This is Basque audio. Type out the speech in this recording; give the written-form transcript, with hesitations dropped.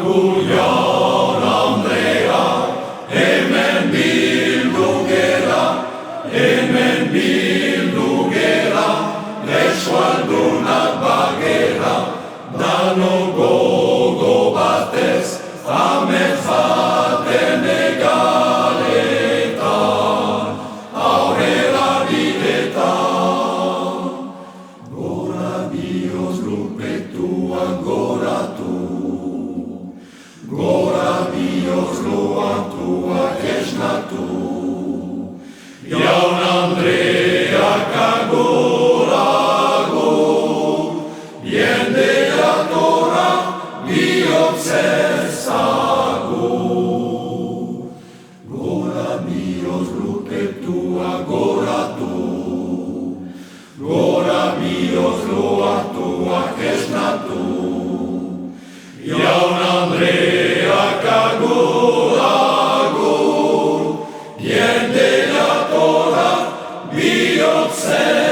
Agulion Andrea, hemen bildu gera, eskualdunak bagera, dano gogo batez, amet jaten egaletan, aurrera bidetan. Gora bioz lupetuak goratu, gora bioz loatuak esnatu, Jaun Andreak agur, jendea tora bihotzez agur. Gora bioz lupetuak goratu, gora bioz loatuak esnatu, Jaun Andreak agur, jendea tora bihotzez